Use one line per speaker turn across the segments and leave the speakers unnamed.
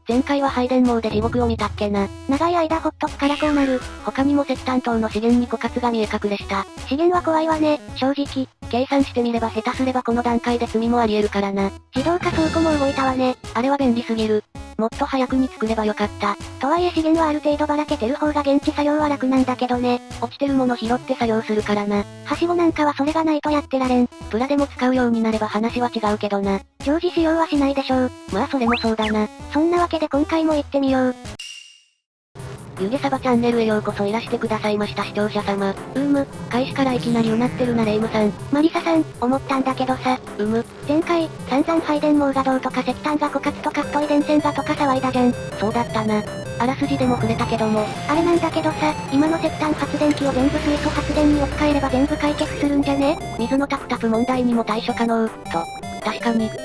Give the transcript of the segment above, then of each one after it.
前回は配電網で地獄を見たっけな。
長い間ほっとくからこうなる。
他にも石炭等の資源に枯渇が見え隠れした。
資源は怖いわね、正直。
計算してみれば下手すればこの段階で罪もあり得るからな。
自動化倉庫も動いたわね。
あれは便利すぎる。もっと早くに作ればよかった。
とはいえ資源はある程度ばらけてる方が現地作業は楽なんだけどね。
落ちてるもの拾って作業するからな。
はしごなんかはそれがないとやってられん。
プラでも使うようになれば話は違うけどな。
常時使用はしないでしょう。
まあそれもそうだな。
そんなわけで今回も行ってみよう。
湯気サバチャンネルへようこそいらしてくださいました視聴者様。開始からいきなりうなってるなレイムさん。
マリサさん、思ったんだけどさ。前回、散々配電網がどうとか石炭が枯渇とか太い電線がとか騒いだじゃん。
そうだったな。あらすじでも触れたけども。
あれなんだけどさ、今の石炭発電機を全部水素発電に置き換えれば全部解決するんじゃね？
水のタプタプ問題にも対処可能、と。確かに。
で、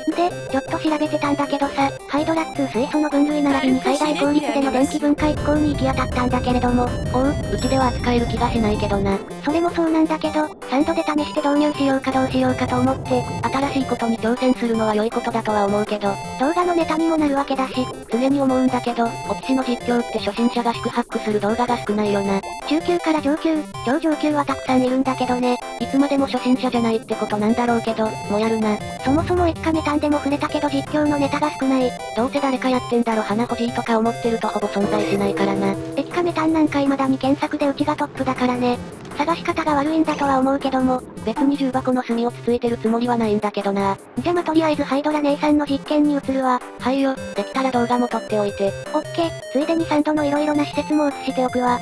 ちょっと調べてたんだけどさ、ハイドラっつう水素の分類並びに最大効率での電気分解機構に行き当たったんだけれども。
うちでは扱える気がしないけどな。
それもそうなんだけど、3度で試して導入しようかどうしようかと思って、
新しいことに挑戦するのは良いことだとは思うけど、
動画のネタにもなるわけだし、
常に思うんだけど、オキシの実況って初心者が四苦八苦する動画が少ないよな。
中級から上級、超上級はたくさんいるんだけどね。
いつまでも初心者じゃないってことなんだろうけど、もやるな。
そもそも1カメタンでも触れたけど実況のネタが少ない。
どうせ誰かやってんだろ花欲しいとか思ってるとほぼ存在しないからな。
1カメタンなんか未だに検索でうちがトップだからね。探し方が悪いんだとは思うけども、
別に重箱の隅をつついてるつもりはないんだけどな。
じゃまとりあえずハイドラ姉さんの実験に移るわ。
はいよ、できたら動画も撮っておいて。
オッケー、ついでに3度の色々な施設も映しておくわ。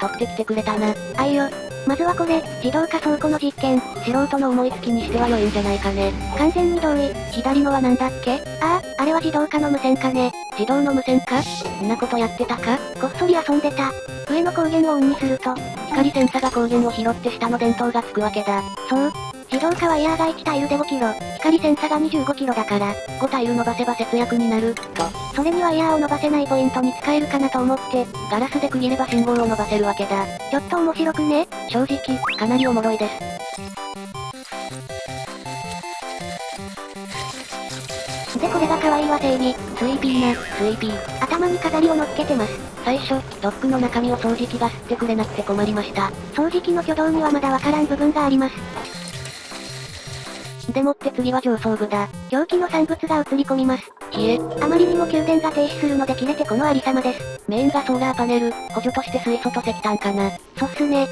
撮ってきてくれたな。
あいよ。まずはこれ、自動化倉庫の実験。
素人の思いつきにしては良いんじゃないかね。
完全に同意。
左のはなんだっけ？
あれは自動化の無線かね。
自動の無線か？んなことやってたか？
こっそり遊んでた。上の光源をオンにすると、
光センサが光源を拾って下の電灯がつくわけだ。
そう。自動化ワイヤーが1タイルで5キロ、光センサが25キロだから、
5タイル伸ばせば節約になる、と。
それにワイヤーを伸ばせないポイントに使えるかなと思って、
ガラスで区切れば信号を伸ばせるわけだ。
ちょっと面白くね？
正直、かなりおもろいです。
でこれが可愛いわ整備。
スイーピーな、スイーピー。
頭に飾りを乗っけてます。
最初、ロックの中身を掃除機が吸ってくれなくて困りました。
掃除機の挙動にはまだわからん部分があります。
でもって次は上層部だ。
凶器の産物が映り込みます。あまりにも給電が停止するので切れてこのありさまです。
メインがソーラーパネル、補助として水素と石炭かな。
そうっすね。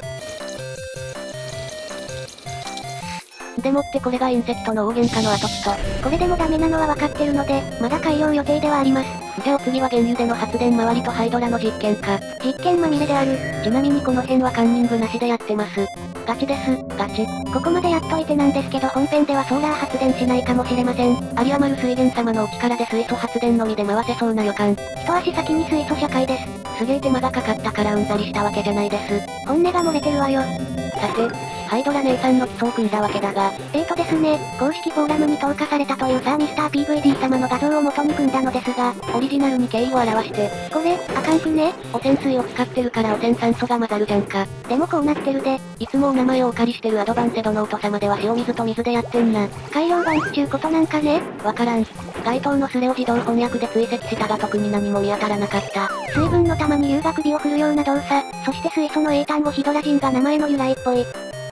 でもってこれがインセクトの大喧嘩の跡地と。
これでもダメなのは分かってるので、まだ改良予定ではあります。
じゃあお次は原油での発電周りとハイドラの実験か。
実験まみれである。
ちなみにこの辺はカンニングなしでやってます。ガチです、ガチ。
ここまでやっといてなんですけど本編ではソーラー発電しないかもしれません。
有り余る水源様のお力で水素発電のみで回せそうな予感。
一足先に水素社会です。
すげえ手間がかかったからうんざりしたわけじゃないです。
本音が漏れてるわよ。
さて、ハイドラ姉さんの基礎を組んだわけだが。
ですね、公式フォーラムに投下されたというミスター PVD 様の画像を元に組んだのですが、
オリジナルに敬意を表して。
これ、あかんくね？
汚染水を使ってるから汚染酸素が混ざるじゃんか。
でもこうなってるで。
いつもお名前をお借りしてるアドバンセドノート様では塩水と水でやってんな。
改良版ちゅうことなんかね？
わからん。該当のスレを自動翻訳で追跡したが特に何も見当たらなかった。
水分の玉に有楽美を振るような動作、そして水素の英単語ヒドラジンが名前の由来っぽい。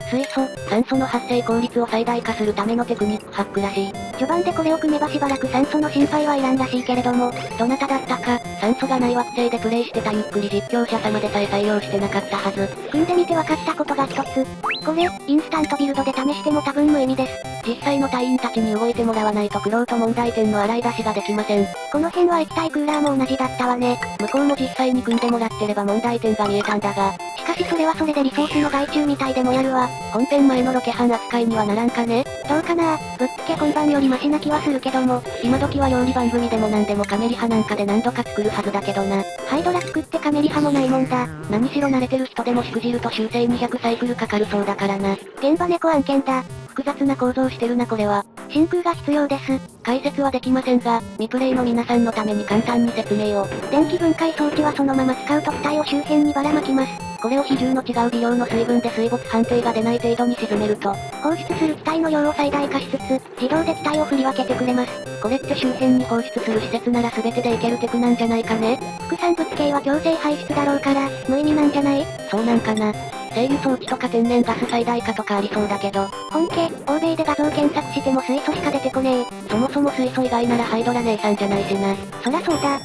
水素、酸素の発生効率を最大化するためのテクニックハックらしい。
序盤でこれを組めばしばらく酸素の心配はいらんらしいけれども、
どなただったか、酸素がない惑星でプレイしてたゆっくり実況者様でさえ採用してなかったはず。
組んでみて分かったことが一つ。これ、インスタントビルドで試しても多分無意味です。
実際の隊員たちに動いてもらわないとクロート問題点の洗い出しができません。
この辺は液体クーラーも同じだったわね。
向こうも実際に組んでもらってれば問題点が見えたんだが。
しかしそれはそれでリソースの外注みたいでもやるわ。
本編前のロケ班扱いにはならんかね？
どうかな？ぶっつけ今晩よりマシな気はするけども、
今時は料理番組でも何でもカメリ派なんかで何度か作るはずだけどな。
ハイドラ作ってカメリ派もないもんだ。
何しろ慣れてる人でもしくじると修正200サイクルかかるそうだからな。
現場猫案件だ。
複雑な構造してるなこれは。
真空が必要です。
解説はできませんが、未プレイの皆さんのために簡単に説明を。
電気分解装置はそのままスカウト機体を周辺にばらまきます。
これを比重の違う微量の水分で水没判定が出ない程度に沈めると、
放出する気体の量を最大化しつつ、自動で気体を振り分けてくれます。
これって周辺に放出する施設なら全てでいけるテクなんじゃないかね。
副産物系は強制排出だろうから、無意味なんじゃない？
そうなんかな。制御装置とか天然ガス最大化とかありそうだけど。
本家、欧米で画像検索しても水素しか出てこねえ。
そもそも水素以外ならハイドラ姉さんじゃないしな。
そらそうだ。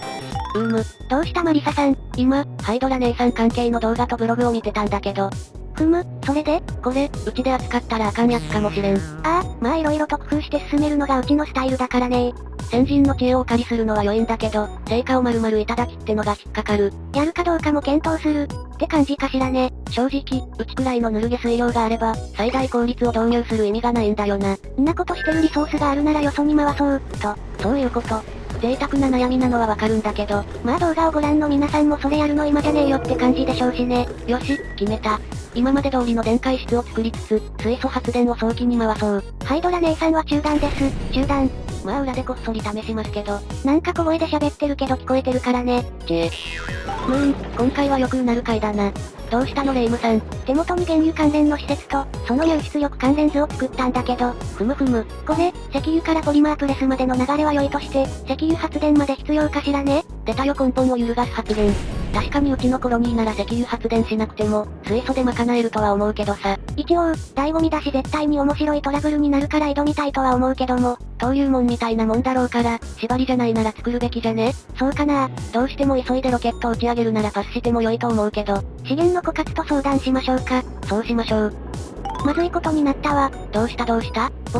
どうしたマリサさん。今、ハイドラ姉さん関係の動画とブログを見てたんだけど。
それで？
これ、うちで扱ったらあかんやつかもしれん。
まあ色々と工夫して進めるのがうちのスタイルだからね。
先人の知恵をお借りするのは良いんだけど、成果を丸々いただきってのが引っかかる。
やるかどうかも検討する。って感じかしらね。
正直、うちくらいのぬるげ水量があれば、最大効率を導入する意味がないんだよな。
んなことしてるリソースがあるならよそに回そう、
そういうこと。贅沢な悩みなのはわかるんだけど。
まあ動画をご覧の皆さんもそれやるの今じゃねえよって感じでしょうしね。
よし、決めた。今まで通りの電解質を作りつつ、水素発電を早期に回そう。
ハイドラ姉さんは中断です。中断。
まあ裏でこっそり試しますけど。
なんか小声で喋ってるけど聞こえてるからね。
今回はよくうなる回だな。どうしたのレイムさん。
手元に原油関連の施設と、その流出力関連図を作ったんだけど。
こ
れ、石油からポリマープレスまでの流れは良いとして、石油発電まで必要かしらね？
出たよ根本を揺るがす発言。確かにうちのコロニーなら石油発電しなくても、水素で賄えるとは思うけどさ。
一応、醍醐味だし絶対に面白いトラブルになるから挑みたいとは思うけども。
登竜門みたいなもんだろうから、縛りじゃないなら作るべきじゃね？
そうかな。
どうしても急いでロケット打ち上げるならパスしても良いと思うけど。
資源の枯渇と相談しましょうか。
そうしましょう。
まずいことになったわ。
どうした？
ボ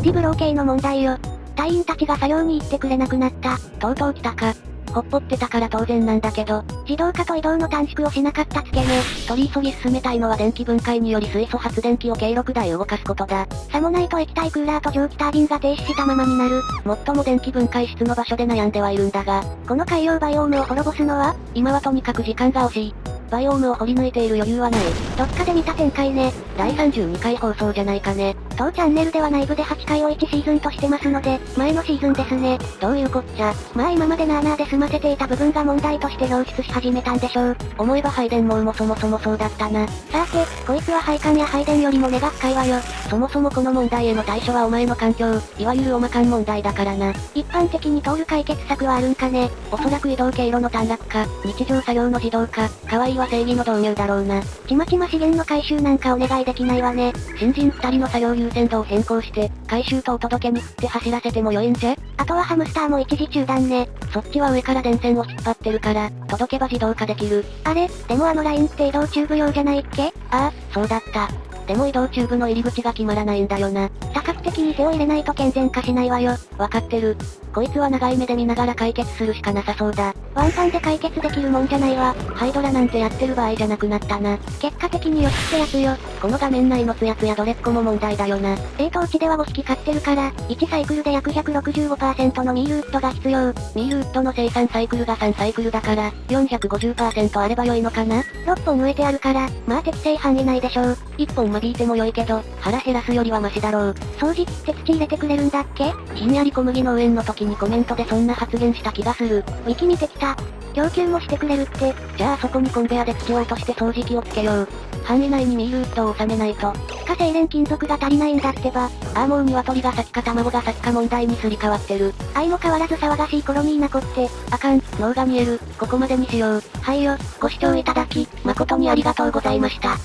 ディブロー系の問題よ。隊員たちが作業に行ってくれなくなった。
とうとう来たか。ほっぽってたから当然なんだけど。
自動化と移動の短縮をしなかったつけね。
取り急ぎ進めたいのは電気分解により水素発電機を計6台動かすことだ。
さもないと液体クーラーと蒸気タービンが停止したままになる。
最も電気分解室の場所で悩んではいるんだが。
この海洋バイオームを滅ぼすのは？
今はとにかく時間が惜しい。バイオームを掘り抜いている余裕はない。
どっかで見た展開ね。
第32回放送じゃないかね。
当チャンネルでは内部で8回を1シーズンとしてますので、前のシーズンですね。
どういうこっちゃ。
まあ今までなーなーで済ませていた部分が問題として表出し始めたんでしょう。
思えば配電網もそもそもそうだったな。
さて、こいつは配管や配電よりも根が深いわよ。
そもそもこの問題への対処はお前の環境、いわゆるおまかん問題だからな。
一般的に通る解決策はあるんかね。
おそらく移動経路の短絡化、日常作業の自動化、可愛いは正義の導入だろうな。
ちまちま資源の回収なんかお願いできないわね。
新人2人の作業優先度を変更して、回収とお届けに振って走らせても良いんじゃ？
あとはハムスターも一時中断ね。
そっちは上から電線を引っ張ってるから、届けば自動化できる。
あれ、でもあのラインって移動チューブ用じゃないっけ？
ああ、そうだった。でも移動チューブの入り口が決まらないんだよな。
多角的に手を入れないと健全化しないわよ。
わかってる。こいつは長い目で見ながら解決するしかなさそうだ。
ワンパンで解決できるもんじゃないわ。
ハイドラなんてやってる場合じゃなくなったな。
結果的によしってやつよ。
この画面内のツヤツヤどれっこも問題だよな。
うちでは5匹飼ってるから、1サイクルで約165% のミールウッドが必要。
ミールウッドの生産サイクルが3サイクルだから、450% あれば良いのかな？
6 本植えてあるから、まあ適正範囲内でしょう。
1本間引いても良いけど、腹減らすよりはマシだろう。
掃除機って土入れてくれるんだっけ？
ひんやり小麦農園の時にコメントでそんな発言した気がする。
ウィキ見てきた。供給もしてくれるって。
じゃあそこにコンベアで土を落として掃除機をつけよう。範囲内にミールウッドを収めないと。
地下精錬金属が足りないんだってば。
もう鶏が先か卵が先か問題にすり替わってる。
相も変わらず騒がしいコロニーな子って。
あかん、脳が見える。ここまでにしよう。
はいよ。
ご視聴いただき、誠にありがとうございました。